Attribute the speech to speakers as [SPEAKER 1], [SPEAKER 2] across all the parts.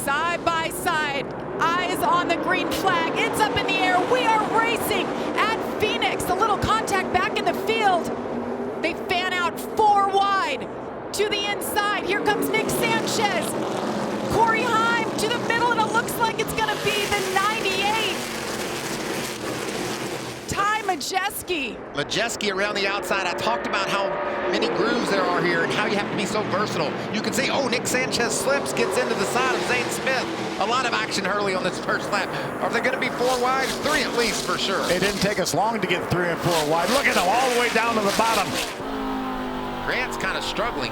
[SPEAKER 1] side by side, eyes on the green flag. It's up in the air. We are racing at Phoenix. A little contact back in the field. They fan out 4 wide to the inside. Here comes Nick Sanchez. Corey Heim to the middle, and it looks like it's going to be the 98.
[SPEAKER 2] Majeski around the outside. I talked about how many grooves there are here and how you have to be so versatile. You can see, oh, Nick Sanchez slips, gets into the side of Zane Smith. A lot of action early on this first lap. Are they going to be 4 wide? 3 at least for sure.
[SPEAKER 3] It didn't take us long to get 3 and 4 wide. Look at them all the way down to the bottom.
[SPEAKER 2] Grant's kind of struggling.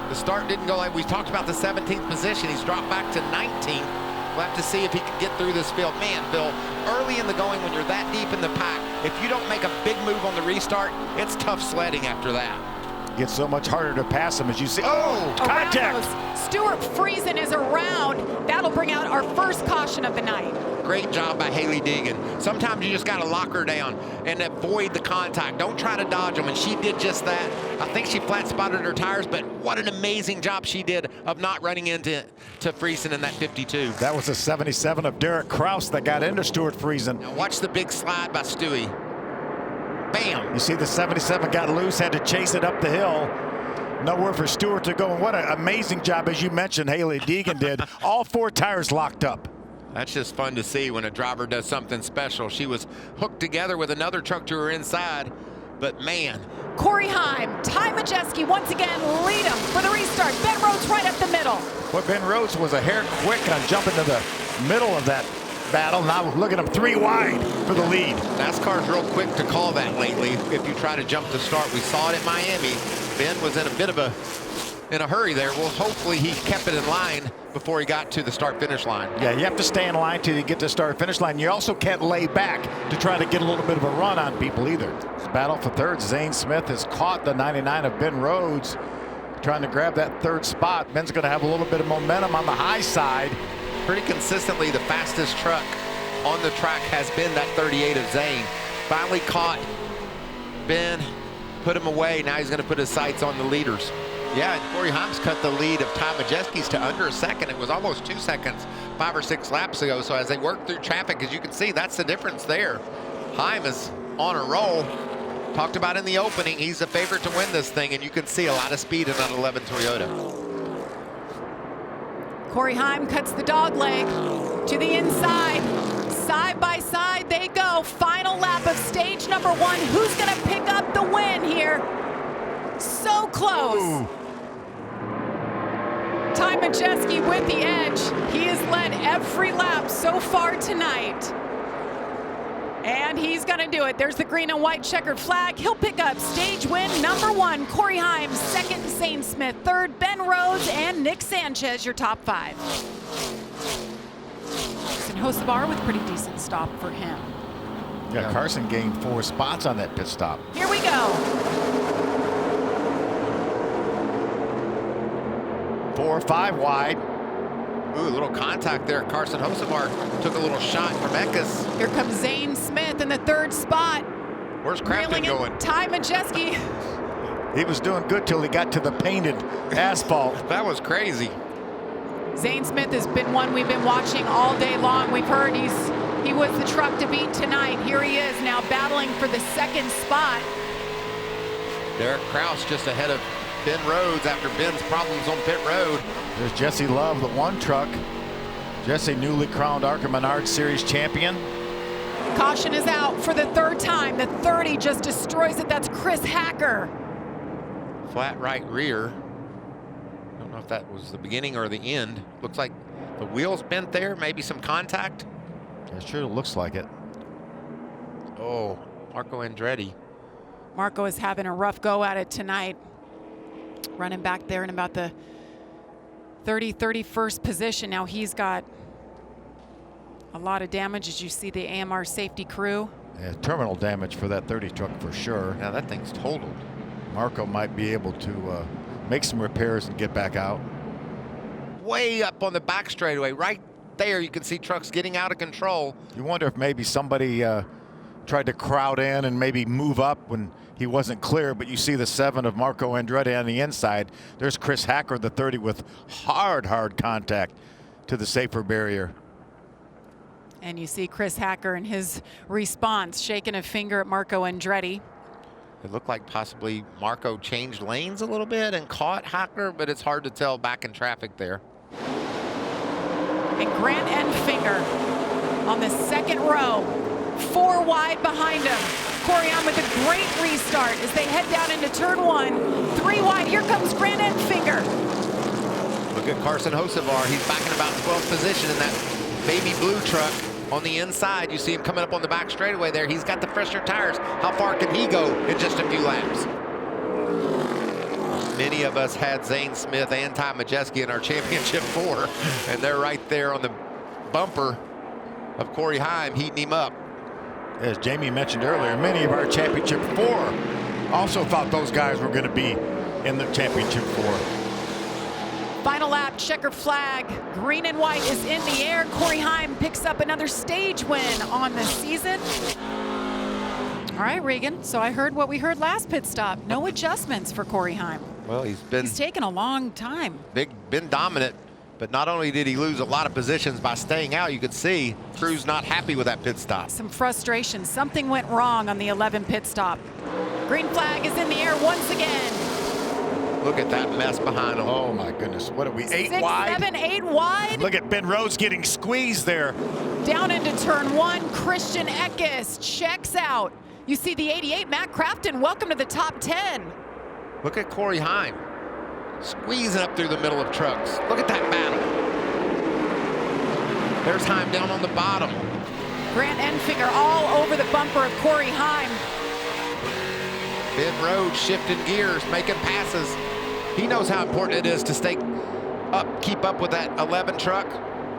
[SPEAKER 2] The start didn't go like we talked about. The 17th position. He's dropped back to 19th. We'll have to see if he can get through this field. Man, Bill, early in the going when you're that deep in the pack, if you don't make a big move on the restart, it's tough sledding after that.
[SPEAKER 3] Gets so much harder to pass him as you see. Oh, contact!
[SPEAKER 1] Stuart Friesen is around. That'll bring out our first caution of the night.
[SPEAKER 2] Great job by Hailie Deegan. Sometimes you just got to lock her down and avoid the contact. Don't try to dodge them, and she did just that. I think she flat spotted her tires, but what an amazing job she did of not running into Friesen in that 52.
[SPEAKER 3] That was a 77 of Derek Kraus that got into Stuart Friesen.
[SPEAKER 2] Now watch the big slide by Stewie. Bam!
[SPEAKER 3] You see the 77 got loose, had to chase it up the hill. Nowhere for Stewart to go. And what an amazing job, as you mentioned, Hailie Deegan did. All 4 tires locked up.
[SPEAKER 2] That's just fun to see when a driver does something special. She was hooked together with another truck to her inside, but man.
[SPEAKER 1] Corey Heim, Ty Majeski once again lead him for the restart. Ben Rhodes right up the middle.
[SPEAKER 3] Well, Ben Rhodes was a hair quick on jumping to the middle of that battle. Now look at him 3 wide for the lead.
[SPEAKER 2] NASCAR's real quick to call that lately. If you try to jump to start, we saw it at Miami. Ben was in a bit of a hurry there. Well, hopefully he kept it in line before he got to the start-finish line.
[SPEAKER 3] Yeah, you have to stay in line till you get to start-finish line. You also can't lay back to try to get a little bit of a run on people either. This battle for third. Zane Smith has caught the 99 of Ben Rhodes, trying to grab that 3rd spot. Ben's going to have a little bit of momentum on the high side.
[SPEAKER 2] Pretty consistently, the fastest truck on the track has been that 38 of Zane. Finally caught Ben, put him away. Now he's going to put his sights on the leaders. Yeah, and Corey Heim's cut the lead of Ty Majeski's to under a second. It was almost 2 seconds 5 or 6 laps ago. So as they work through traffic, as you can see, that's the difference there. Heim is on a roll. Talked about in the opening, he's the favorite to win this thing, and you can see a lot of speed in that 11 Toyota.
[SPEAKER 1] Corey Heim cuts the dog leg to the inside. Side by side they go. Final lap of stage number 1. Who's going to pick up the win here? So close.
[SPEAKER 3] Ooh.
[SPEAKER 1] Ty Majeski with the edge. He has led every lap so far tonight. And he's going to do it. There's the green and white checkered flag. He'll pick up stage win number 1. Corey Heim, 2nd, Zane Smith, 3rd, Ben Rhodes, and Nick Sanchez, your top 5. And Hocevar with pretty decent stop for him.
[SPEAKER 3] Yeah, Carson gained 4 spots on that pit stop.
[SPEAKER 1] Here we go.
[SPEAKER 3] 4 or 5 wide.
[SPEAKER 2] Ooh, a little contact there. Carson Hocevar took a little shot from Eckes.
[SPEAKER 1] Here comes Zane Smith in the 3rd spot.
[SPEAKER 2] Where's Craftsman going?
[SPEAKER 1] Ty Majeski.
[SPEAKER 3] He was doing good till he got to the painted asphalt.
[SPEAKER 2] That was crazy.
[SPEAKER 1] Zane Smith has been one we've been watching all day long. We've heard he was the truck to beat tonight. Here he is now battling for the 2nd spot.
[SPEAKER 2] Derek Kraus just ahead of Ben Rhodes after Ben's problems on pit road.
[SPEAKER 3] There's Jesse Love, the 1 truck. Jesse, newly crowned ARCA Menard Series champion.
[SPEAKER 1] Caution is out for the 3rd time. The 30 just destroys it. That's Chris Hacker.
[SPEAKER 2] Flat right rear. Don't know if that was the beginning or the end. Looks like the wheel's bent there. Maybe some contact.
[SPEAKER 3] It sure looks like it.
[SPEAKER 2] Oh, Marco Andretti.
[SPEAKER 1] Marco is having a rough go at it tonight. Running back there in about the 31st position. Now he's got a lot of damage, as you see the AMR safety crew.
[SPEAKER 3] Yeah, terminal damage for that 30 truck for sure.
[SPEAKER 2] Now that thing's totaled.
[SPEAKER 3] Marco might be able to make some repairs and get back out.
[SPEAKER 2] Way up on the back straightaway, right there you can see trucks getting out of control.
[SPEAKER 3] You wonder if maybe somebody tried to crowd in and maybe move up when he wasn't clear, but you see the 7 of Marco Andretti on the inside. There's Chris Hacker, the 30, with hard contact. to the safer barrier.
[SPEAKER 1] And you see Chris Hacker in his response, shaking a finger at Marco Andretti.
[SPEAKER 2] It looked like possibly Marco changed lanes a little bit and caught Hacker, but it's hard to tell back in traffic there.
[SPEAKER 1] And Grant Enfinger on the second row, 4 wide behind him. Corey Heim with a great restart as they head down into turn 1. 3 wide, here comes Grant Enfinger.
[SPEAKER 2] Look at Carson Hocevar. He's back in about 12th position in that baby blue truck. On the inside, you see him coming up on the back straightaway there. He's got the fresher tires. How far can he go in just a few laps? Many of us had Zane Smith and Ty Majeski in our championship 4, and they're right there on the bumper of Corey Heim, heating him up.
[SPEAKER 3] As Jamie mentioned earlier, many of our championship 4 also thought those guys were going to be in the championship 4.
[SPEAKER 1] Final lap, checker flag, green and white is in the air. Corey Heim picks up another stage win on the season. All right, Regan, so I heard what we heard last pit stop. No adjustments for Corey Heim.
[SPEAKER 2] Well, he's
[SPEAKER 1] taken a long time.
[SPEAKER 2] Been dominant, but not only did he lose a lot of positions by staying out, you could see crew's not happy with that pit stop.
[SPEAKER 1] Some frustration. Something went wrong on the 11 pit stop. Green flag is in the air once again.
[SPEAKER 2] Look at that mess behind him.
[SPEAKER 3] Oh my goodness, what are we, 8
[SPEAKER 1] 6,
[SPEAKER 3] wide?
[SPEAKER 1] 7, 8 wide.
[SPEAKER 3] Look at Ben Rhodes getting squeezed there.
[SPEAKER 1] Down into turn 1, Christian Eckes checks out. You see the 88, Matt Crafton, welcome to the top 10.
[SPEAKER 2] Look at Corey Heim, squeezing up through the middle of trucks. Look at that battle. There's Heim down on the bottom.
[SPEAKER 1] Grant Enfinger all over the bumper of Corey Heim.
[SPEAKER 2] Ben Rhodes shifting gears, making passes. He knows how important it is to stay up, keep up with that 11 truck.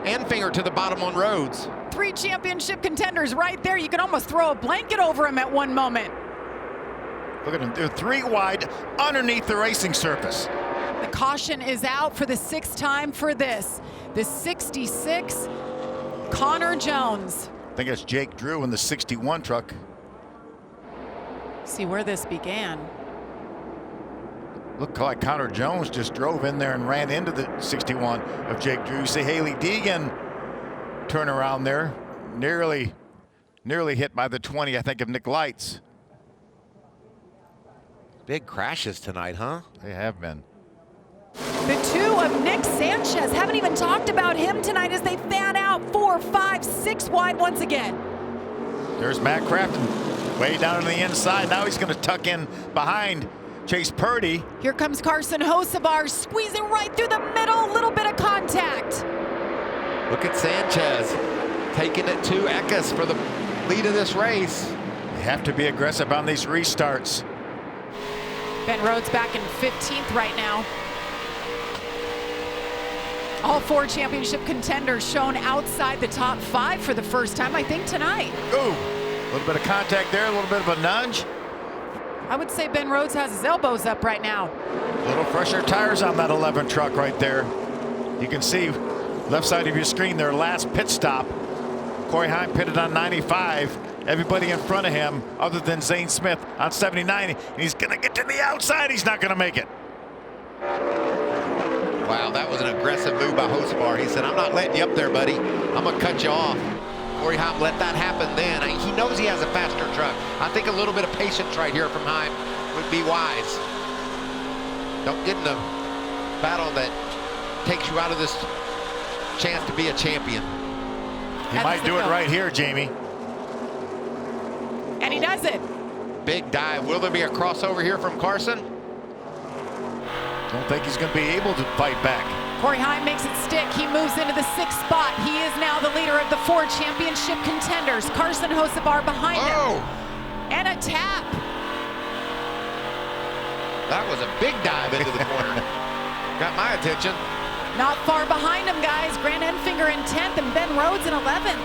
[SPEAKER 2] Enfinger to the bottom on Rhodes.
[SPEAKER 1] 3 championship contenders right there. You can almost throw a blanket over him at one moment.
[SPEAKER 3] Look at him, they're 3 wide underneath the racing surface.
[SPEAKER 1] The caution is out for the 6th time for this. The 66, Connor Jones.
[SPEAKER 3] I think it's Jake Drew in the 61 truck.
[SPEAKER 1] See where this began.
[SPEAKER 3] Looked like Connor Jones just drove in there and ran into the 61 of Jake Drew. You see Haley Deegan turn around there. Nearly hit by the 20, I think, of Nick Lights.
[SPEAKER 2] Big crashes tonight, huh?
[SPEAKER 3] They have been.
[SPEAKER 1] The 2 of Nick Sanchez. Haven't even talked about him tonight as they fan out 4, 5, 6 wide once again.
[SPEAKER 3] There's Matt Crafton way down on the inside. Now he's going to tuck in behind Chase Purdy.
[SPEAKER 1] Here comes Carson Hocevar squeezing right through the middle. A little bit of contact.
[SPEAKER 2] Look at Sanchez taking it to Eckes for the lead of this race.
[SPEAKER 3] You have to be aggressive on these restarts.
[SPEAKER 1] Ben Rhodes back in 15th right now. All 4 championship contenders shown outside the top 5 for the first time, I think, tonight.
[SPEAKER 3] Ooh, a little bit of contact there, a little bit of a nudge.
[SPEAKER 1] I would say Ben Rhodes has his elbows up right now.
[SPEAKER 3] A little fresher tires on that 11 truck right there. You can see left side of your screen, their last pit stop. Corey Heim pitted on 95. Everybody in front of him, other than Zane Smith, on 79. And he's going to get to the outside. He's not going to make it.
[SPEAKER 2] Wow, that was an aggressive move by Hocevar. He said, I'm not letting you up there, buddy. I'm going to cut you off. Corey Heim let that happen then. He knows he has a faster truck. I think a little bit of patience right here from Heim would be wise. Don't get in a battle that takes you out of this chance to be a champion.
[SPEAKER 3] He might do it right here, Jamie.
[SPEAKER 1] And he does it.
[SPEAKER 2] Big dive. Will there be a crossover here from Carson?
[SPEAKER 3] Don't think he's going to be able to fight back.
[SPEAKER 1] Corey Heim makes it stick. He moves into the 6th spot. He is now the leader of the 4 championship contenders. Carson Hocevar behind him. And a tap.
[SPEAKER 2] That was a big dive into the corner. Got my attention.
[SPEAKER 1] Not far behind him, guys. Grant Enfinger in 10th and Ben Rhodes in 11th.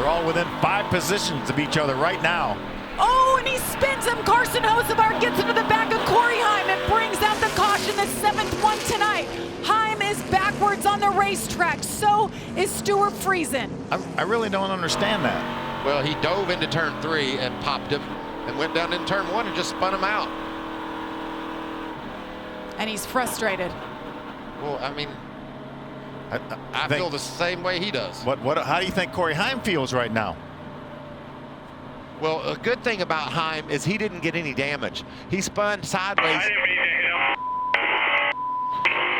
[SPEAKER 3] They're all within 5 positions of each other right now.
[SPEAKER 1] Oh, and he spins him. Carson Hocevar gets into the back of Corey Heim and brings out the caution, the 7th one tonight. Heim is backwards on the racetrack. So is Stuart Friesen.
[SPEAKER 3] I really don't understand that.
[SPEAKER 2] Well, he dove into turn 3 and popped him and went down in turn 1 and just spun him out.
[SPEAKER 1] And he's frustrated.
[SPEAKER 2] Well, I mean, I feel the same way he does.
[SPEAKER 3] How do you think Corey Heim feels right now?
[SPEAKER 2] Well, a good thing about Heim is he didn't get any damage. He spun sideways.
[SPEAKER 4] I didn't mean to hit him.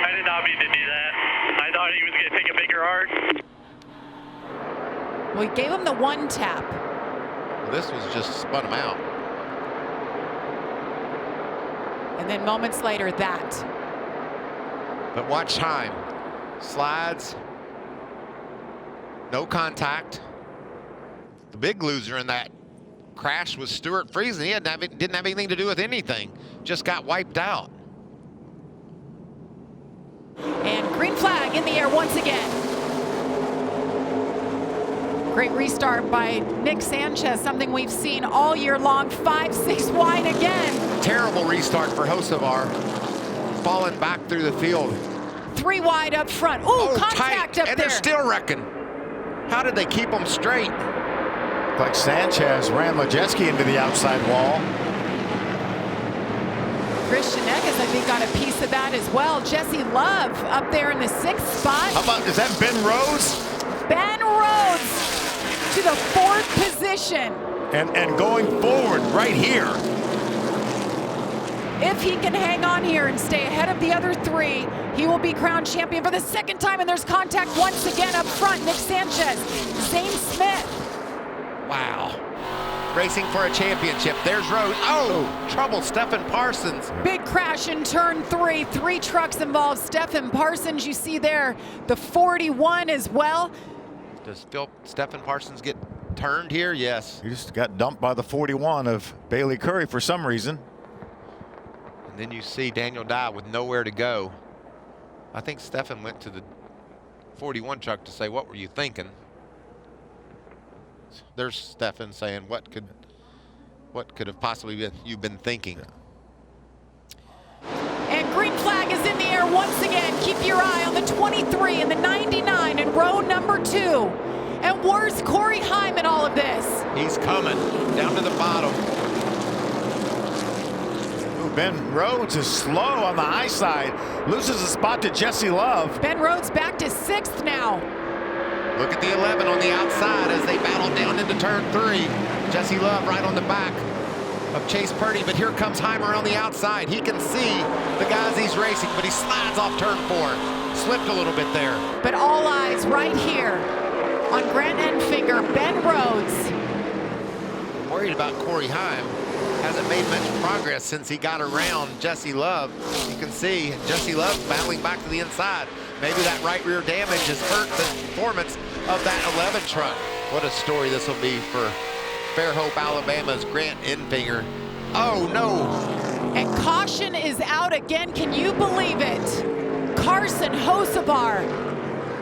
[SPEAKER 4] I did not mean to do that. I thought he was going to take a bigger arc.
[SPEAKER 1] We gave him the one tap.
[SPEAKER 2] This was just spun him out.
[SPEAKER 1] And then moments later, that.
[SPEAKER 2] But watch Heim. Slides. No contact. The big loser in that crash was Stuart Friesen. He didn't have anything to do with anything. Just got wiped out.
[SPEAKER 1] And green flag in the air once again. Great restart by Nick Sanchez, something we've seen all year long. 5-6 wide again.
[SPEAKER 2] Terrible restart for Hocevar. Falling back through the field.
[SPEAKER 1] 3 wide up front. Ooh, contact
[SPEAKER 2] tight.
[SPEAKER 1] up
[SPEAKER 2] and
[SPEAKER 1] there.
[SPEAKER 2] They're still wrecking. How did they keep them straight?
[SPEAKER 3] Like Sanchez ran Majeski into the outside wall.
[SPEAKER 1] Christian Eckes, I think, got a piece of that as well. Jesse Love up there in the 6th spot.
[SPEAKER 3] How about, is that Ben Rhodes?
[SPEAKER 1] Ben Rhodes to the 4th position.
[SPEAKER 3] And going forward right here.
[SPEAKER 1] If he can hang on here and stay ahead of the other 3, he will be crowned champion for the 2nd time. And there's contact once again up front. Nick Sanchez, Zane Smith.
[SPEAKER 2] Wow. Racing for a championship. There's Rhodes. Oh, trouble, Stephen Parsons.
[SPEAKER 1] Big crash in turn 3. 3 trucks involved. Stephen Parsons, you see there, the 41 as well.
[SPEAKER 2] Does Stephen Parsons get turned here? Yes.
[SPEAKER 3] He just got dumped by the 41 of Bailey Curry for some reason.
[SPEAKER 2] And then you see Daniel Dye with nowhere to go. I think Stephen went to the 41 truck to say, what were you thinking? There's Stephen saying, what could have possibly been thinking?
[SPEAKER 1] And green flag is in the air once again. Keep your eye on the 23 and the 99 in row number 2. And where's Corey Heim in all of this?
[SPEAKER 2] He's coming down to the bottom.
[SPEAKER 3] Ben Rhodes is slow on the high side. Loses a spot to Jesse Love.
[SPEAKER 1] Ben Rhodes back to 6th now.
[SPEAKER 2] Look at the 11 on the outside as they battle down into turn 3. Jesse Love right on the back of Chase Purdy, but here comes Heimer on the outside. He can see the guys he's racing, but he slides off turn 4. Slipped a little bit there.
[SPEAKER 1] But all eyes right here on Grant Enfinger, Ben Rhodes.
[SPEAKER 2] I'm worried about Corey Heim. Hasn't made much progress since he got around Jesse Love. You can see Jesse Love battling back to the inside. Maybe that right rear damage has hurt the performance of that 11 truck. What a story this will be for Fairhope, Alabama's Grant Enfinger. Oh, no.
[SPEAKER 1] And caution is out again. Can you believe it? Carson Hocevar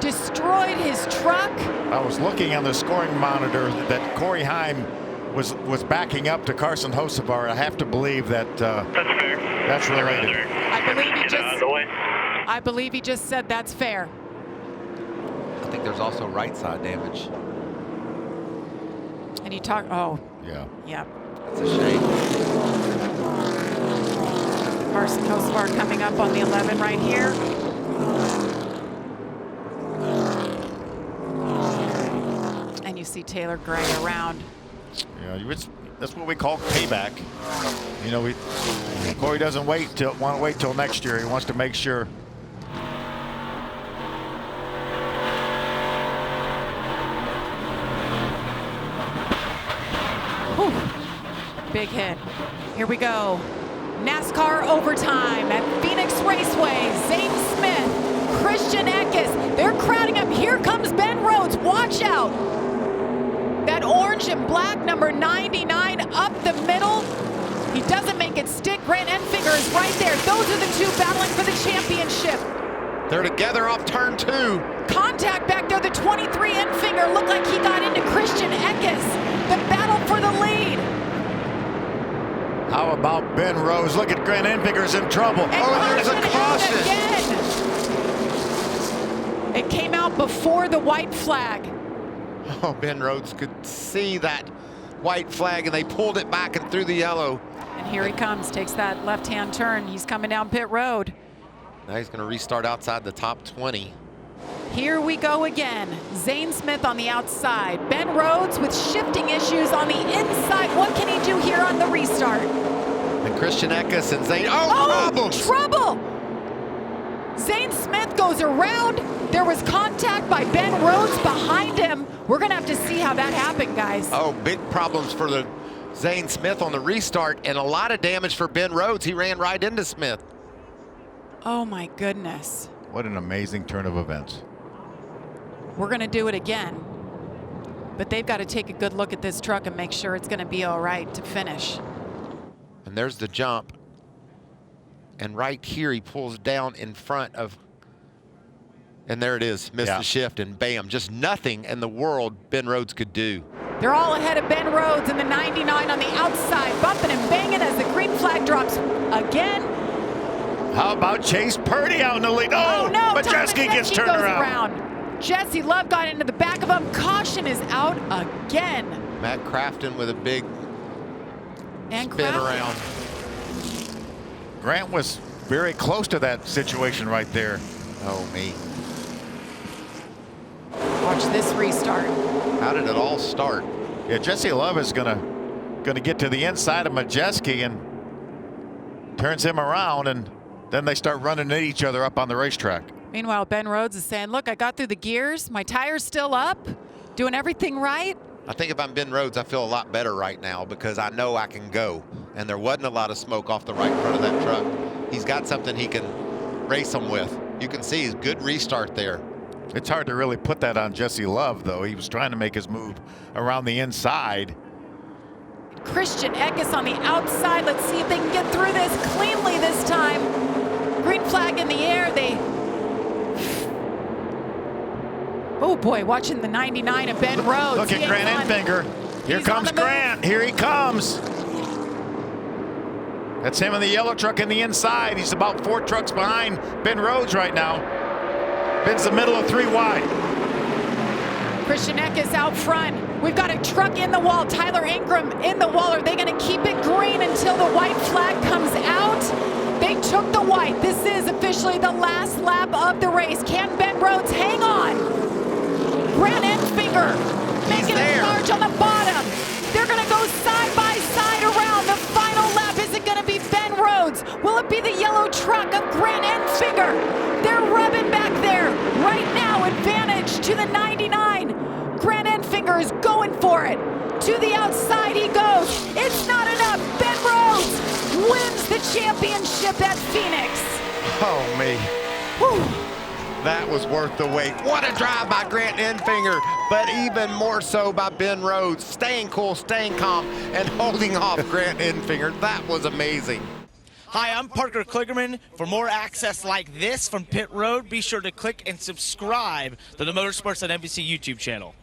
[SPEAKER 1] destroyed his truck.
[SPEAKER 3] I was looking on the scoring monitor that Corey Heim was backing up to Carson Hocevar. I have to believe that
[SPEAKER 4] That's fair.
[SPEAKER 3] that's related.
[SPEAKER 1] I believe he just said that's fair.
[SPEAKER 2] I think there's also right side damage.
[SPEAKER 1] And he talked, oh,
[SPEAKER 3] Yeah.
[SPEAKER 1] yeah.
[SPEAKER 2] That's a shame.
[SPEAKER 1] Carson Hocevar coming up on the 11 right here. And you see Taylor Gray around.
[SPEAKER 3] Yeah, that's what we call payback. You know, Corey doesn't want to wait till next year. He wants to make sure.
[SPEAKER 1] Whew. Big hit. Here we go. NASCAR overtime at Phoenix Raceway. Zane Smith, Christian Eckes. They're crowding him. Here comes Ben Rhodes. Watch out. That orange and black number 99 up the middle. He doesn't make it stick. Grant Enfinger is right there. Those are the 2 battling for the championship.
[SPEAKER 2] They're together off turn 2.
[SPEAKER 1] Contact back there. The 23 Enfinger looked like he got into Christian Eckes. The battle for the lead.
[SPEAKER 3] How about Ben Rhodes? Look at Grant Enfinger's in trouble.
[SPEAKER 1] And
[SPEAKER 2] there's a caution.
[SPEAKER 1] Again. It came out before the white flag.
[SPEAKER 2] Oh, Ben Rhodes could see that white flag, and they pulled it back and threw the yellow.
[SPEAKER 1] And here he comes, takes that left-hand turn. He's coming down pit road.
[SPEAKER 2] Now he's going to restart outside the top 20.
[SPEAKER 1] Here we go again. Zane Smith on the outside. Ben Rhodes with shifting issues on the inside. What can he do here on the restart?
[SPEAKER 2] And Christian Eckes and Zane. Oh,
[SPEAKER 1] trouble! Zane Smith goes around. There was contact by Ben Rhodes behind him. We're going to have to see how that happened, guys.
[SPEAKER 2] Oh, big problems for the Zane Smith on the restart, and a lot of damage for Ben Rhodes. He ran right into Smith.
[SPEAKER 1] Oh, my goodness.
[SPEAKER 3] What an amazing turn of events.
[SPEAKER 1] We're going to do it again. But they've got to take a good look at this truck and make sure it's going to be all right to finish.
[SPEAKER 2] And there's the jump. And right here, he pulls down in front of, and there it is, missed the shift, and bam, just nothing in the world Ben Rhodes could do.
[SPEAKER 1] They're all ahead of Ben Rhodes in the 99 on the outside, bumping and banging as the green flag drops again.
[SPEAKER 3] How about Chase Purdy out in the lead? Oh,
[SPEAKER 1] no,
[SPEAKER 3] Majeski gets turned around.
[SPEAKER 1] Jesse Love got into the back of him. Caution is out again.
[SPEAKER 2] Matt Crafton with a big spin around.
[SPEAKER 3] Grant was very close to that situation right there.
[SPEAKER 2] Oh, me.
[SPEAKER 1] Watch this restart.
[SPEAKER 2] How did it all start?
[SPEAKER 3] Yeah, Jesse Love is gonna get to the inside of Majeski and turns him around, and then they start running at each other up on the racetrack.
[SPEAKER 1] Meanwhile, Ben Rhodes is saying, look, I got through the gears. My tire's still up. Doing everything right.
[SPEAKER 2] I think if I'm Ben Rhodes, I feel a lot better right now because I know I can go. And there wasn't a lot of smoke off the right front of that truck. He's got something he can race them with. You can see his good restart there.
[SPEAKER 3] It's hard to really put that on Jesse Love, though. He was trying to make his move around the inside.
[SPEAKER 1] Christian Eckes on the outside. Let's see if they can get through this cleanly this time. Green flag in the air. Oh boy, watching the 99 of Ben Rhodes.
[SPEAKER 3] Look at Grant Enfinger. Here comes Grant. Here he comes. That's him in the yellow truck in the inside. He's about 4 trucks behind Ben Rhodes right now. Ben's the middle of 3 wide.
[SPEAKER 1] Christian Eckes out front. We've got a truck in the wall. Tyler Ingram in the wall. Are they going to keep it green until the white flag comes out? They took the white. This is officially the last lap of the race. Can Ben Rhodes hang on? Grant Enfinger making a charge on the bottom. They're going to go side by side around. The final lap, is it going to be Ben Rhodes? Will it be the yellow truck of Grant Enfinger? They're rubbing back there. Right now, advantage to the 99. Grant Enfinger is going for it. To the outside he goes. It's not enough. Ben Rhodes wins the championship at Phoenix.
[SPEAKER 2] Oh, me.
[SPEAKER 1] Whew.
[SPEAKER 2] That was worth the wait. What a drive by Grant Enfinger, but even more so by Ben Rhodes. Staying cool, staying calm, and holding off Grant Enfinger. That was amazing.
[SPEAKER 5] Hi, I'm Parker Kligerman. For more access like this from Pit Road, be sure to click and subscribe to the Motorsports on NBC YouTube channel.